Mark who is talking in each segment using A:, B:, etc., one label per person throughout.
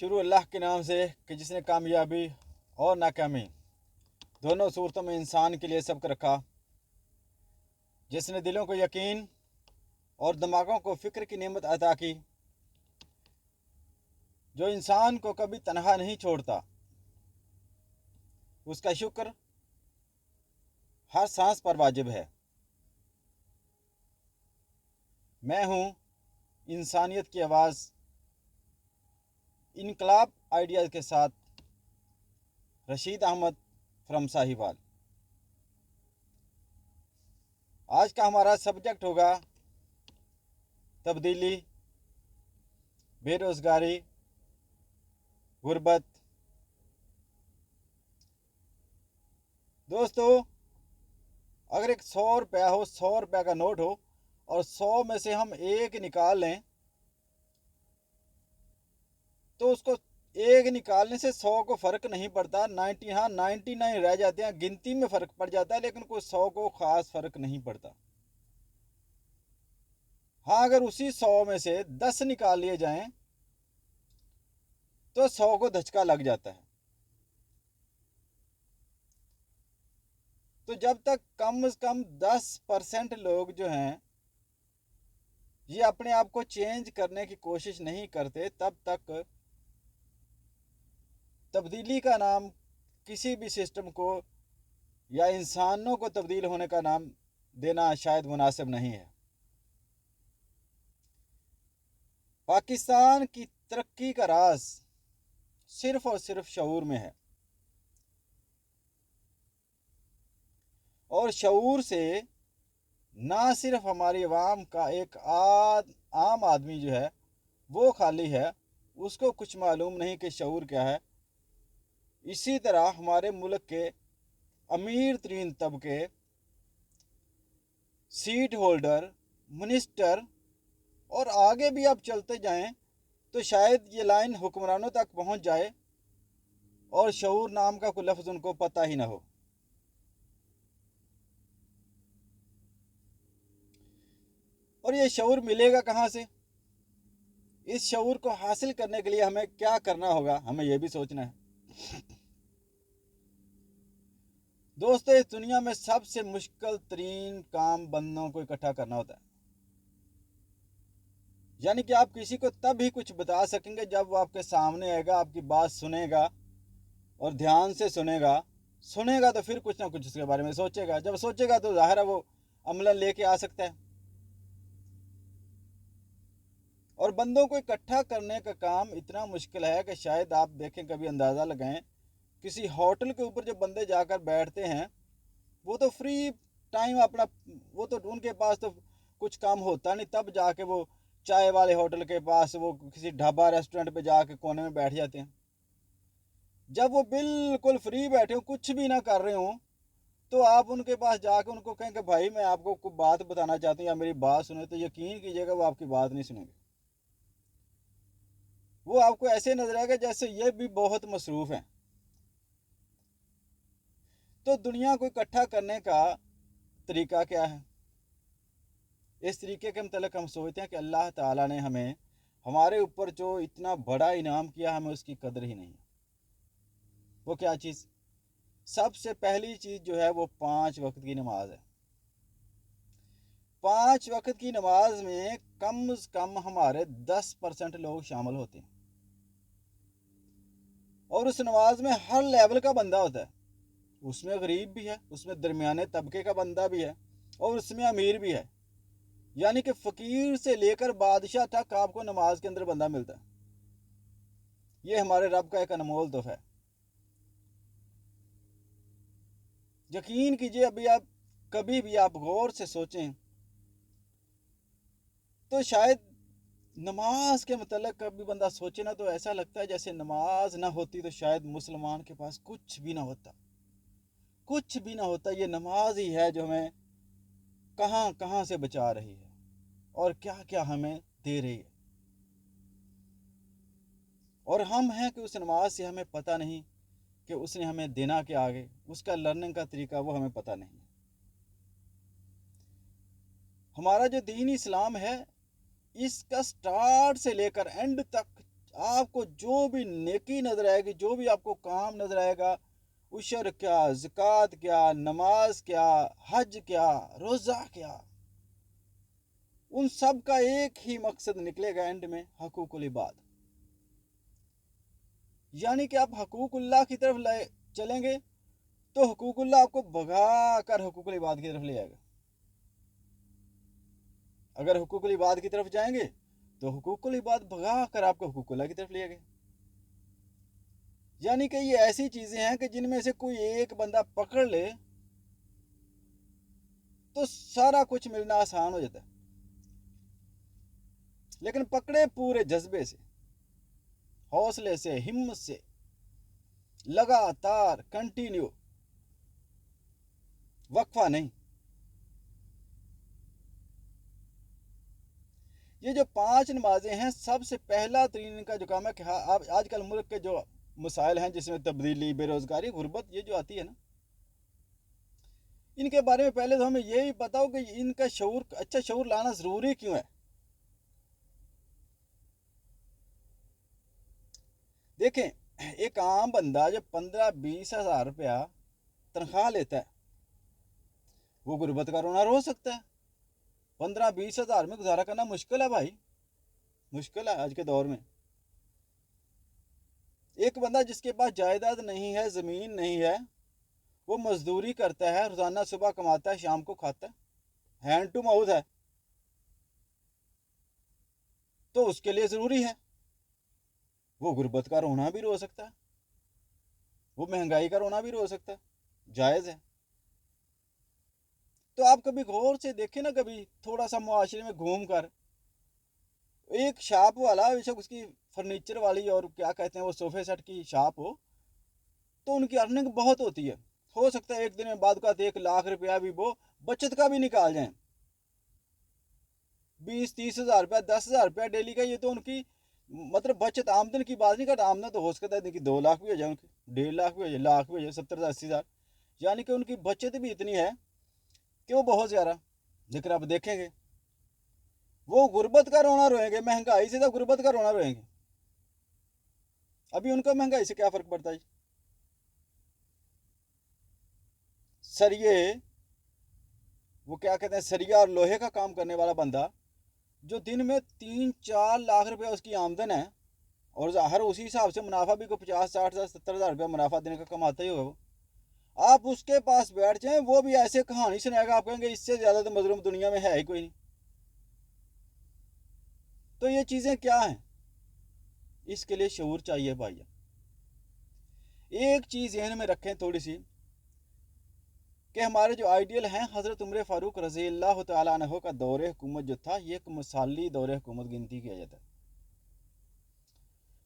A: शुरू अल्लाह के नाम से कि जिसने कामयाबी और नाकामी दोनों सूरतों में इंसान के लिए सबक रखा, जिसने दिलों को यकीन और दिमागों को फ़िक्र की नेमत अता की, जो इंसान को कभी तन्हा नहीं छोड़ता, उसका शुक्र हर सांस पर वाजिब है। मैं हूँ इंसानियत की आवाज़, इनकलाब आइडियाज़ के साथ रशीद अहमद फ्रॉम साहिवाल। आज का हमारा सब्जेक्ट होगा तब्दीली, बेरोज़गारी, गुर्बत। दोस्तों, अगर एक 100 रुपया हो, 100 रुपया का नोट हो और 100 में से हम एक निकाल लें तो उसको एक निकालने से 100 को फ़र्क नहीं पड़ता। 99 रह जाते हैं, गिनती में फ़र्क पड़ जाता है, लेकिन कोई 100 को ख़ास फ़र्क नहीं पड़ता। हाँ, अगर उसी 100 में से 10 निकाल लिए जाएं तो 100 को धचका लग जाता है। तो जब तक कम से कम 10% लोग जो हैं ये अपने आप को चेंज करने की कोशिश नहीं करते, तब तक तब्दीली का नाम किसी भी सिस्टम को या इंसानों को तब्दील होने का नाम देना शायद मुनासिब नहीं है। पाकिस्तान की तरक्की का राज सिर्फ और सिर्फ शऊर में है, और शऊर से ना सिर्फ हमारी आवाम का एक आम आदमी जो है वो खाली है, उसको कुछ मालूम नहीं कि शऊर क्या है। इसी तरह हमारे मुल्क के अमीर तरीन तबके, सीट होल्डर, मिनिस्टर और आगे भी आप चलते जाएं तो शायद ये लाइन हुक्मरानों तक पहुंच जाए और शऊर नाम का कोई लफ्ज़ उनको पता ही ना हो। और ये शऊर मिलेगा कहाँ से? इस शऊर को हासिल करने के लिए हमें क्या करना होगा, हमें यह भी सोचना है। दोस्तों, इस दुनिया में सबसे मुश्किल तरीन काम बंदों को इकट्ठा करना होता है। यानी कि आप किसी को तब ही कुछ बता सकेंगे जब वो आपके सामने आएगा, आपकी बात सुनेगा और ध्यान से सुनेगा तो फिर कुछ ना कुछ उसके बारे में सोचेगा। जब सोचेगा तो जाहिर है वो अमलन लेके आ सकता है। और बंदों को इकट्ठा करने का काम इतना मुश्किल है कि शायद आप देखें, कभी अंदाज़ा लगाएं, किसी होटल के ऊपर जो बंदे जाकर बैठते हैं वो तो फ्री टाइम अपना, वो तो उनके पास तो कुछ काम होता नहीं, तब जाके वो चाय वाले होटल के पास, वो किसी ढाबा रेस्टोरेंट पे जाके कोने में बैठ जाते हैं। जब वो बिल्कुल फ्री बैठे हो, कुछ भी ना कर रहे हो, तो आप उनके पास जाके उनको कहें कि भाई मैं आपको कोई बात बताना चाहता हूँ या मेरी बात सुने, तो यकीन कीजिएगा वो आपकी बात नहीं सुनेंगे। वो आपको ऐसे नजर आएगा जैसे ये भी बहुत मसरूफ़ हैं। तो दुनिया को इकट्ठा करने का तरीका क्या है? इस तरीके के मतलब हम सोचते हैं कि अल्लाह ताला ने हमें, हमारे ऊपर जो इतना बड़ा इनाम किया, हमें उसकी कदर ही नहीं है। वो क्या चीज़? सबसे पहली चीज़ जो है वो 5 वक्त की नमाज है। 5 वक्त की नमाज में कम से कम हमारे 10% लोग शामिल होते हैं, और उस नमाज में हर लेवल का बंदा होता है। उसमें गरीब भी है, उसमें दरमियाने तबके का बंदा भी है, और उसमें अमीर भी है। यानी कि फ़कीर से लेकर बादशाह तक आपको नमाज के अंदर बंदा मिलता है। ये हमारे रब का एक अनमोल तोहफा है। यकीन कीजिए, अभी आप कभी भी आप गौर से सोचें तो शायद नमाज के मतलब कभी बंदा सोचे ना तो ऐसा लगता है जैसे नमाज ना होती तो शायद मुसलमान के पास कुछ भी ना होता, कुछ भी ना होता। ये नमाज ही है जो हमें कहाँ कहाँ से बचा रही है और क्या क्या हमें दे रही है। और हम हैं कि उस नमाज से हमें पता नहीं कि उसने हमें देना क्या, आगे उसका लर्निंग का तरीका वो हमें पता नहीं। हमारा जो दीन इस्लाम है, इसका स्टार्ट से लेकर एंड तक आपको जो भी नेकी नजर आएगी, जो भी आपको काम नजर आएगा, उशर क्या, ज़कात क्या, नमाज क्या, हज क्या, रोज़ा क्या, उन सब का एक ही मकसद निकलेगा एंड में, हकूकुल इबाद। यानी कि आप हकूकुल्लाह की तरफ ले चलेंगे तो हकूकुल्लाह आपको भगा कर हकूकुल इबाद की तरफ ले आएगा। अगर हुकूकुल इबाद की तरफ जाएंगे तो हुकूकुल इबाद भगा कर आपको हुकूकुल्लाह की तरफ ले गए। यानी कि ये ऐसी चीजें हैं कि जिनमें से कोई एक बंदा पकड़ ले तो सारा कुछ मिलना आसान हो जाता है, लेकिन पकड़े पूरे जज्बे से, हौसले से, हिम्मत से, लगातार कंटिन्यू, वक्फा नहीं। ये जो 5 नमाजें हैं, सबसे पहला तरीन इनका जो काम है कि आप आजकल मुल्क के जो मसाइल हैं जिसमें तब्दीली, बेरोजगारी, गुर्बत, ये जो आती है ना, इनके बारे में पहले तो हमें ये भी पता हो कि इनका शऊर, अच्छा शऊर लाना ज़रूरी क्यों है। देखें, एक आम बंदा जो 15-20 हज़ार रुपया तनख्वाह लेता है, वो गुर्बत का रोना रो सकता है। 15-20 हज़ार में गुजारा करना मुश्किल है भाई, मुश्किल है आज के दौर में। एक बंदा जिसके पास जायदाद नहीं है, ज़मीन नहीं है, वो मजदूरी करता है, रोज़ाना सुबह कमाता है, शाम को खाता है, हैंड टू माउथ है, तो उसके लिए ज़रूरी है। वो गुर्बत का रोना भी रो सकता है, वो महंगाई का रोना भी रो सकता है, जायज़ है। तो आप कभी गौर से देखें ना, कभी थोड़ा सा मुआशरे में घूम कर, एक शॉप वाला, बेशक उसकी फर्नीचर वाली और क्या कहते हैं वो सोफे सेट की शॉप हो, तो उनकी अर्निंग बहुत होती है। हो सकता है एक दिन में बाद का 1 लाख रुपया भी वो बचत का भी निकाल जाए। 20-30 हज़ार रुपया, 10 हज़ार रुपया डेली का, ये तो उनकी मतलब बचत, आमदन की बात नहीं करता। आमदन तो हो सकता है कि 2 लाख भी हो जाए, उनकी 1.5 लाख भी हो जाए, लाख भी हो जाए, 70 से 80 हज़ार, यानी कि उनकी बचत भी इतनी है कि वो बहुत ज़्यादा। लेकिन आप देखेंगे वो गुर्बत का रोना रोएंगे, महंगाई से तो गुर्बत का रोना रोएंगे। अभी उनका महंगाई से क्या फ़र्क पड़ता है। सरिये, वो क्या कहते हैं, सरिया और लोहे का काम करने वाला बंदा जो दिन में 3-4 लाख रुपया उसकी आमदन है, और हर उसी हिसाब से मुनाफा भी को 50-60-70 हज़ार रुपया मुनाफा देने का कमाता ही होगा वो, आप उसके पास बैठ जाएं, वो भी ऐसे कहानी सुनाएगा, आप कहेंगे इससे ज़्यादा तो मजलूम दुनिया में है ही कोई नहीं। तो ये चीज़ें क्या हैं, इसके लिए शऊर चाहिए भाई। एक चीज़ जहन में रखें थोड़ी सी, कि हमारे जो आइडियल हैं, हज़रत उमर फ़ारूक रज़ी अल्लाह तआला अन्हु का दौर हुकूमत जो था, ये एक मिसाली दौर हुकूमत गिनती किया जाता है।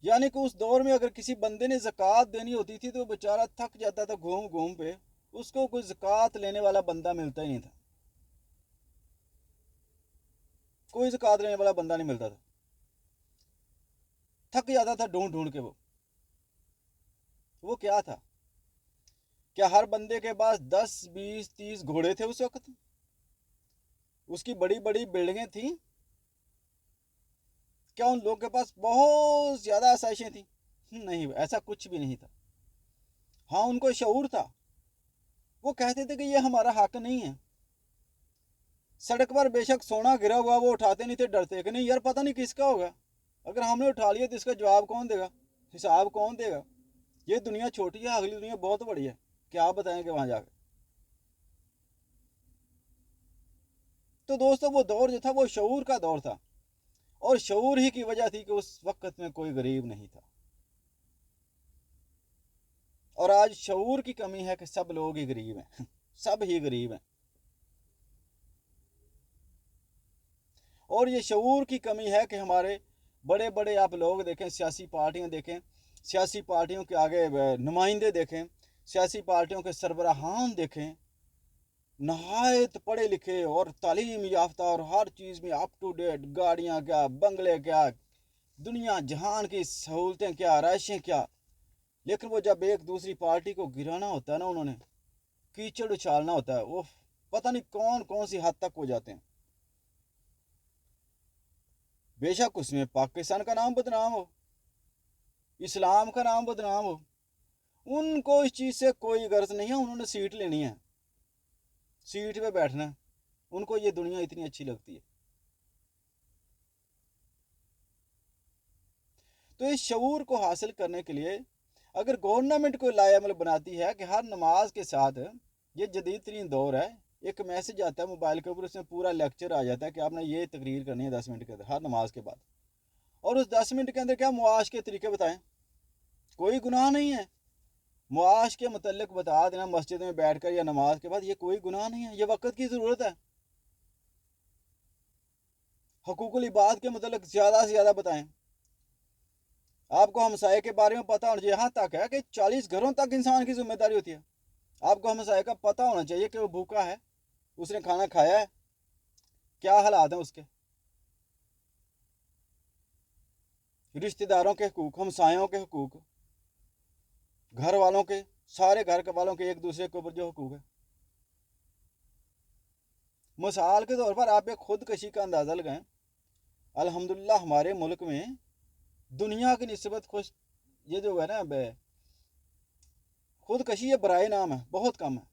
A: यानी कि उस दौर में अगर किसी बंदे ने ज़कात देनी होती थी तो बेचारा थक जाता था घूम घूम पे, उसको कोई ज़कात लेने वाला बंदा मिलता ही नहीं था, कोई ज़कात लेने वाला बंदा नहीं मिलता था, थक जाता था ढूंढ ढूंढ के। वो क्या था, क्या हर बंदे के पास 10-20-30 घोड़े थे उस वक्त, उसकी बड़ी बड़ी बिल्डिंगें थी, क्या उन लोगों के पास बहुत ज़्यादा आसाइशें थी? नहीं, ऐसा कुछ भी नहीं था। हाँ, उनको शऊर था, वो कहते थे कि ये हमारा हक नहीं है। सड़क पर बेशक सोना गिरा हुआ, वो उठाते नहीं थे, डरते कि नहीं यार पता नहीं किसका होगा, अगर हमने उठा लिया तो इसका जवाब कौन देगा, हिसाब कौन देगा। ये दुनिया छोटी है, अगली दुनिया बहुत बड़ी है, क्या बताएंगे वहां जाकर। तो दोस्तों, वो दौर जो था वो शऊर का दौर था, और शऊर ही की वजह थी कि उस वक्त में कोई गरीब नहीं था। और आज शऊर की कमी है कि सब लोग ही गरीब हैं सब ही गरीब हैं। और ये शऊर की कमी है कि हमारे बड़े बड़े आप लोग देखें, सियासी पार्टियां देखें, सियासी पार्टियों के आगे नुमाइंदे देखें, सियासी पार्टियों के सरबराहान देखें, नहायत पढ़े लिखे और तालीम याफ्ता, और हर चीज़ में अप टू डेट, गाड़ियाँ क्या, बंगले क्या, दुनिया जहान की सहूलतें क्या, राइशें क्या। लेकिन वो जब एक दूसरी पार्टी को गिराना होता है ना, उन्होंने कीचड़ उछालना होता है, वो पता नहीं कौन कौन सी हद तक हो जाते हैं। बेशक उसमें पाकिस्तान का नाम बदनाम हो, इस्लाम का नाम बदनाम हो। उनको इस चीज़ से कोई गर्ज नहीं है, उन्होंने सीट लेनी है, सीट पे बैठना है, उनको ये दुनिया इतनी अच्छी लगती है। तो इस शऊर को हासिल करने के लिए अगर गवर्नमेंट को लायमल बनाती है कि हर नमाज के साथ, ये जदीद तरीन दौर है, एक मैसेज आता है मोबाइल के ऊपर, उसमें पूरा लेक्चर आ जाता है कि आपने ये तकरीर करनी है 10 मिनट के अंदर हर नमाज के बाद, और उस 10 मिनट के अंदर क्या मुआश के तरीके बताएं, कोई गुनाह नहीं है, मुआश के मतलब बता देना मस्जिद में बैठकर या नमाज के बाद, ये कोई गुनाह नहीं है, ये वक्त की ज़रूरत है। हकूकुल इबाद के मतलब ज़्यादा से ज़्यादा बताएं। आपको हमसाये के बारे में पता होना चाहिए, यहाँ तक है कि 40 घरों तक इंसान की जिम्मेदारी होती है। आपको हमसाये का पता होना चाहिए कि वो भूखा है, उसने खाना खाया है, क्या हालात हैं उसके। रिश्तेदारों के हकूक, हमसायों के हकूक, घर वालों के, सारे घर के वालों के एक दूसरे के ऊपर जो हकूक है। मिसाल के तौर पर आप एक खुदकशी का अंदाज़ा लगाएं। अल्हम्दुलिल्लाह हमारे मुल्क में दुनिया की निस्बत खुश, ये जो है ना खुदकशी ये बराए नाम है, बहुत कम है,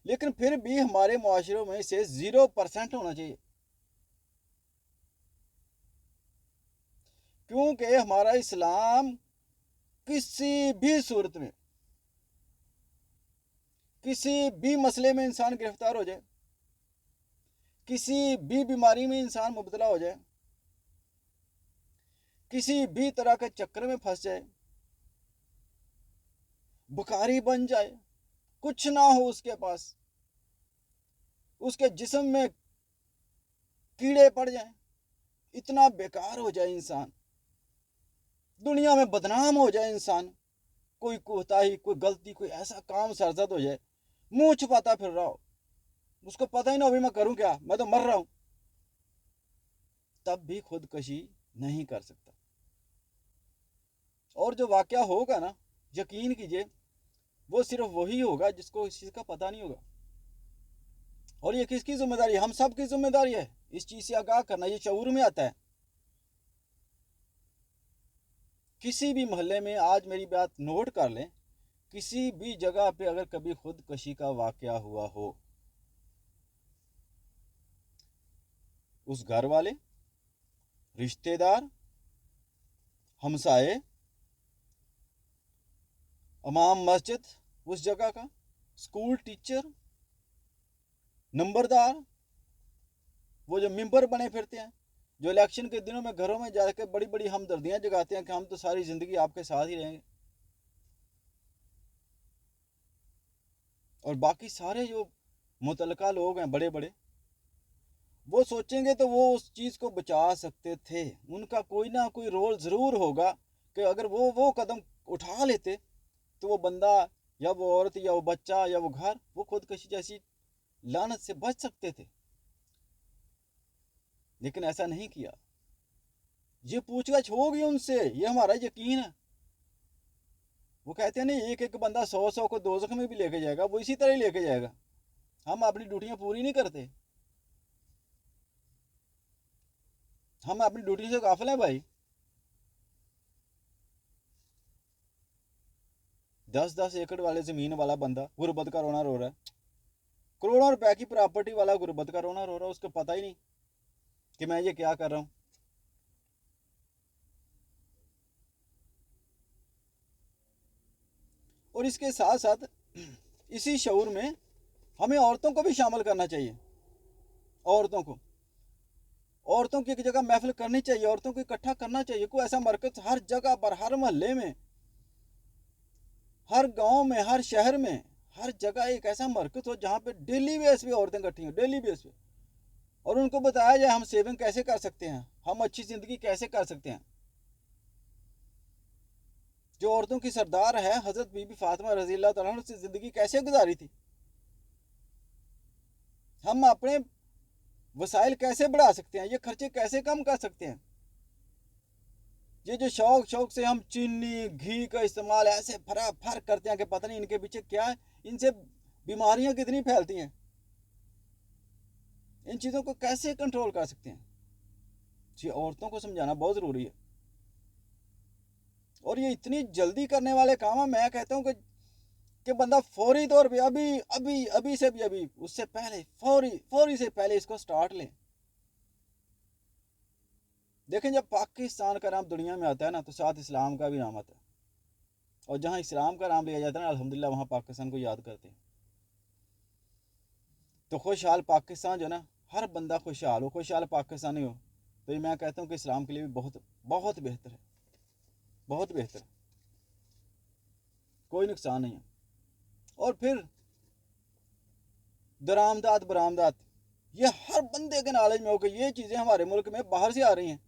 A: लेकिन फिर भी हमारे मुआशरों में इसे 0% होना चाहिए, क्योंकि हमारा इस्लाम किसी भी सूरत में, किसी भी मसले में इंसान गिरफ्तार हो जाए, किसी भी बीमारी में इंसान मुब्तला हो जाए, किसी भी तरह के चक्कर में फंस जाए, बुखारी बन जाए, कुछ ना हो उसके पास, उसके जिस्म में कीड़े पड़ जाएं, इतना बेकार हो जाए इंसान, दुनिया में बदनाम हो जाए इंसान, कोई कोताही, कोई गलती, कोई ऐसा काम सरजद हो जाए, मुंह छुपाता फिर रहा हो, उसको पता ही ना अभी मैं करूं क्या, मैं तो मर रहा हूं, तब भी खुदकशी नहीं कर सकता। और जो वाकया होगा ना, यकीन कीजिए वो सिर्फ वही होगा जिसको इस चीज़ का पता नहीं होगा। और ये किसकी जिम्मेदारी है? हम सब की जिम्मेदारी है इस चीज़ से आगाह करना, ये शऊर में आता है। किसी भी मोहल्ले में, आज मेरी बात नोट कर लें, किसी भी जगह पे अगर कभी खुदकशी का वाकया हुआ हो, उस घर वाले, रिश्तेदार, हमसाए, इमाम मस्जिद उस जगह का, स्कूल टीचर, नंबरदार, वो जो मेंबर बने फिरते हैं, जो इलेक्शन के दिनों में घरों में जाकर बड़ी बड़ी हमदर्दियां जगाते हैं कि हम तो सारी ज़िंदगी आपके साथ ही रहेंगे, और बाकी सारे जो मुतलका लोग हैं बड़े बड़े, वो सोचेंगे तो वो उस चीज़ को बचा सकते थे, उनका कोई ना कोई रोल ज़रूर होगा कि अगर वो कदम उठा लेते तो वो बंदा या वो औरत या वो बच्चा या वो घर, वो खुदकशी जैसी लानत से बच सकते थे, लेकिन ऐसा नहीं किया। ये पूछताछ होगी उनसे, ये हमारा यकीन है। वो कहते हैं नहीं, एक एक बंदा 100 को दोज़ख में भी लेके जाएगा, वो इसी तरह ही लेके जाएगा। हम अपनी ड्यूटियां पूरी नहीं करते, हम अपनी ड्यूटी से गाफिल हैं भाई। 10-10 एकड़ वाले ज़मीन वाला बंदा गुर्बत का रोना रो रहा है, करोड़ों रुपए की प्रॉपर्टी वाला गुर्बत का रोना रो रहा है, उसको पता ही नहीं कि मैं ये क्या कर रहा हूँ। और इसके साथ साथ इसी शऊर में हमें औरतों को भी शामिल करना चाहिए। औरतों को, औरतों की एक जगह महफिल करनी चाहिए, औरतों को इकट्ठा करना चाहिए, कोई ऐसा मरकज हर जगह पर, हर मोहल्ले में, हर गांव में, हर शहर में, हर जगह एक ऐसा मरकज हो जहाँ पे डेली बेस पे औरतें इकट्ठी हों, डेली बेस पे, और उनको बताया जाए हम सेविंग कैसे कर सकते हैं, हम अच्छी ज़िंदगी कैसे कर सकते हैं। जो औरतों की सरदार है हज़रत बीबी फातिमा रज़ी अल्लाह तआला अन्हा, से ज़िंदगी कैसे गुजारी थी, हम अपने वसाइल कैसे बढ़ा सकते हैं, ये खर्चे कैसे कम कर सकते हैं। ये जो शौक शौक से हम चीनी घी का इस्तेमाल ऐसे फरा फर करते हैं कि पता नहीं इनके पीछे क्या है, इनसे बीमारियां कितनी फैलती हैं, इन चीज़ों को कैसे कंट्रोल कर सकते हैं, ये औरतों को समझाना बहुत ज़रूरी है। और ये इतनी जल्दी करने वाले काम है। मैं कहता हूँ कि बंदा फौरी तौर पे अभी अभी अभी से भी अभी उससे पहले फौरी से पहले इसको स्टार्ट लें। देखें, जब पाकिस्तान का नाम दुनिया में आता है ना, तो साथ इस्लाम का भी नाम आता है, और जहाँ इस्लाम का नाम लिया जाता है ना, अल्हम्दुलिल्लाह वहाँ पाकिस्तान को याद करते हैं। तो खुशहाल पाकिस्तान जो ना, हर बंदा खुशहाल हो, खुशहाल पाकिस्तानी हो, तो ये मैं कहता हूँ कि इस्लाम के लिए भी बहुत बहुत बेहतर है, बहुत बेहतर है, कोई नुकसान नहीं है। और फिर दरामदात बरामदात, ये हर बंदे के नॉलेज में हो कि ये चीज़ें हमारे मुल्क में बाहर से आ रही हैं,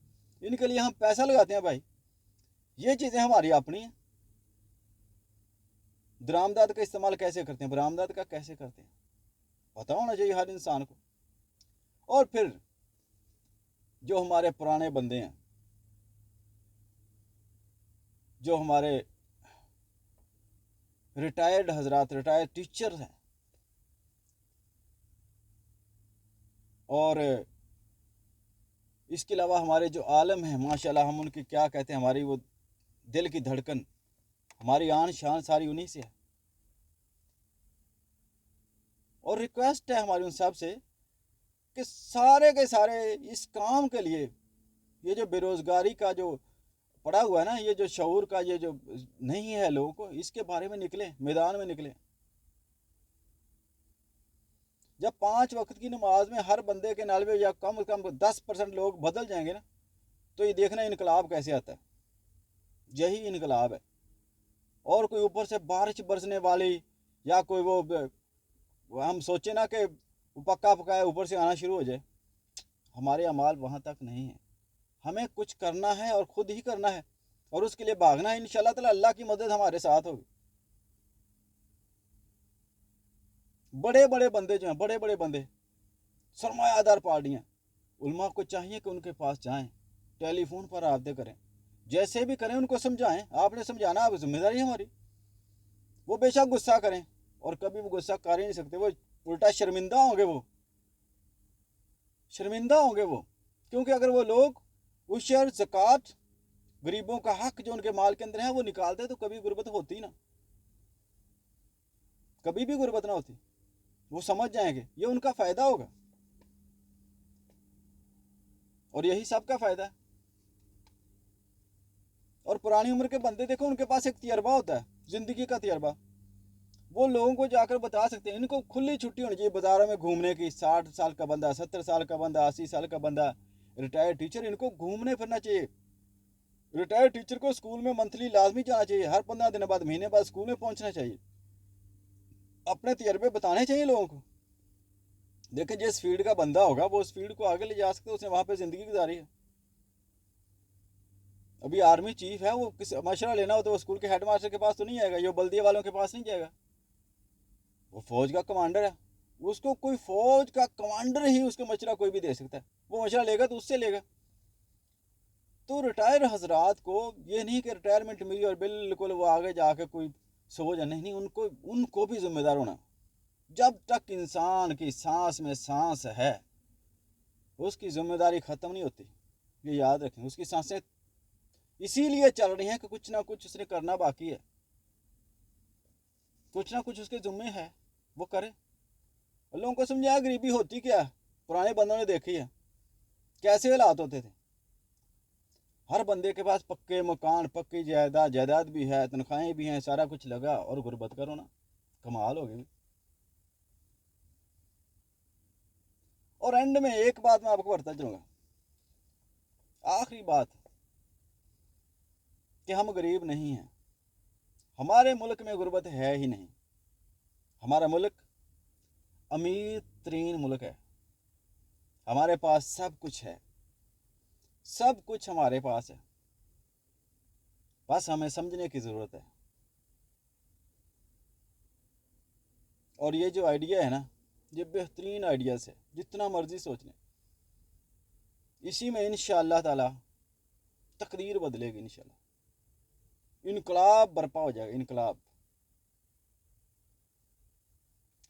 A: इनके लिए हम पैसा लगाते हैं भाई, ये चीज़ें हमारी अपनी हैं। दरामदात का इस्तेमाल कैसे करते हैं, बरामदात का कैसे करते हैं, पता होना चाहिए हर इंसान को। और फिर जो हमारे पुराने बंदे हैं, जो हमारे रिटायर्ड हजरात, रिटायर्ड टीचर हैं, और इसके अलावा हमारे जो आलम हैं माशाल्लाह, हम उनकी क्या कहते हैं, हमारी वो दिल की धड़कन, हमारी आन शान सारी उन्हीं से है। और रिक्वेस्ट है हमारी उन सब से कि सारे के सारे इस काम के लिए, ये जो बेरोज़गारी का जो पड़ा हुआ है ना, ये जो शऊर का ये जो नहीं है लोगों को, इसके बारे में निकले, मैदान में निकले। जब 5 वक्त की नमाज में हर बंदे के नाल में या कम से कम 10% लोग बदल जाएंगे ना, तो ये देखना इनकलाब कैसे आता है, यही इनकलाब है। और कोई ऊपर से बारिश बरसने वाली, या कोई वो हम सोचे ना कि पक्का पकाया ऊपर से आना शुरू हो जाए, हमारे अमाल वहाँ तक नहीं है। हमें कुछ करना है और ख़ुद ही करना है, और उसके लिए भागना है। इंशाल्लाह ताला अल्लाह की मदद हमारे साथ होगी। बड़े बड़े बंदे जो हैं, बड़े बड़े बंदे, सरमायादार पार्टियाँ, उलमा को चाहिए कि उनके पास जाएं, टेलीफोन पर रब्ते करें, जैसे भी करें उनको समझाएं। आपने समझाना, आप जिम्मेदारी है हमारी। वो बेशक गुस्सा करें, और कभी वो गुस्सा कर ही नहीं सकते, वो उल्टा शर्मिंदा होंगे, वो शर्मिंदा होंगे वो, क्योंकि अगर वो लोग उशर ज़कात, गरीबों का हक जो उनके माल के अंदर है वो निकालते, तो कभी गुर्बत होती ना, कभी भी गुर्बत ना होती। वो समझ जाएंगे, ये उनका फ़ायदा होगा, और यही सबका फ़ायदा है। और पुरानी उम्र के बंदे देखो, उनके पास एक तजर्बा होता है, ज़िंदगी का तजर्बा, वो लोगों को जाकर बता सकते हैं। इनको खुली छुट्टी होनी चाहिए बाज़ारों में घूमने की। 60 साल का बंदा, 70 साल का बंदा, 80 साल का बंदा, रिटायर्ड टीचर, इनको घूमने फिरना चाहिए। रिटायर्ड टीचर को स्कूल में मंथली लाजमी जाना चाहिए, हर 15 दिन बाद, महीने बाद स्कूल में पहुंचना चाहिए, अपने तजर्बे बताने चाहिए लोगों को। देखें, जिस फील्ड का बंदा होगा वो उस फील्ड को आगे ले जा सकते, उसने वहाँ पे ज़िंदगी गुजारी है। अभी आर्मी चीफ है, वो किस मशवरा लेना हो तो वो स्कूल के हेड मास्टर के पास तो नहीं जाएगा, ये बल्दिया वालों के पास नहीं जाएगा। वो फौज का कमांडर है, उसको कोई फौज का कमांडर ही उसको मशवरा कोई भी दे सकता है। वो मशवरा लेगा तो उससे लेगा। तो रिटायर हजरात को ये नहीं कि रिटायरमेंट मिली और बिल्कुल वो आगे जाके कोई सोच, नहीं, उनको भी जिम्मेदार होना। जब तक इंसान की सांस में सांस है, उसकी जिम्मेदारी ख़त्म नहीं होती, ये याद रखें। उसकी सांसें इसीलिए चल रही हैं कि कुछ ना कुछ उसने करना बाकी है, कुछ ना कुछ उसके जुम्मे है, वो करे। लोगों को समझाया गरीबी होती क्या है, पुराने बंदों ने देखी है कैसे हालात होते थे। हर बंदे के पास पक्के मकान, पक्की जायदाद भी है, तनख्वाहें भी हैं, सारा कुछ लगा, और गुर्बत करो ना, कमाल हो गई। और एंड में एक बात मैं आपको बताता चलूँगा, आखिरी बात, कि हम गरीब नहीं हैं। हमारे मुल्क में गुर्बत है ही नहीं। हमारा मुल्क अमीर तरीन मुल्क है, हमारे पास सब कुछ है, सब कुछ हमारे पास है, बस हमें समझने की ज़रूरत है। और ये जो आइडिया है ना, ये बेहतरीन आइडियाज़ है, जितना मर्जी सोच लें, इसी में इंशाअल्लाह ताला तकदीर बदलेगी, इंशाअल्लाह इनकलाब बर्पा हो जाएगा, इनकलाब।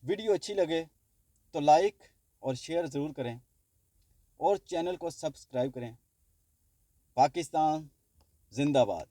A: वीडियो अच्छी लगे तो लाइक और शेयर ज़रूर करें, और चैनल को सब्सक्राइब करें। पाकिस्तान जिंदाबाद।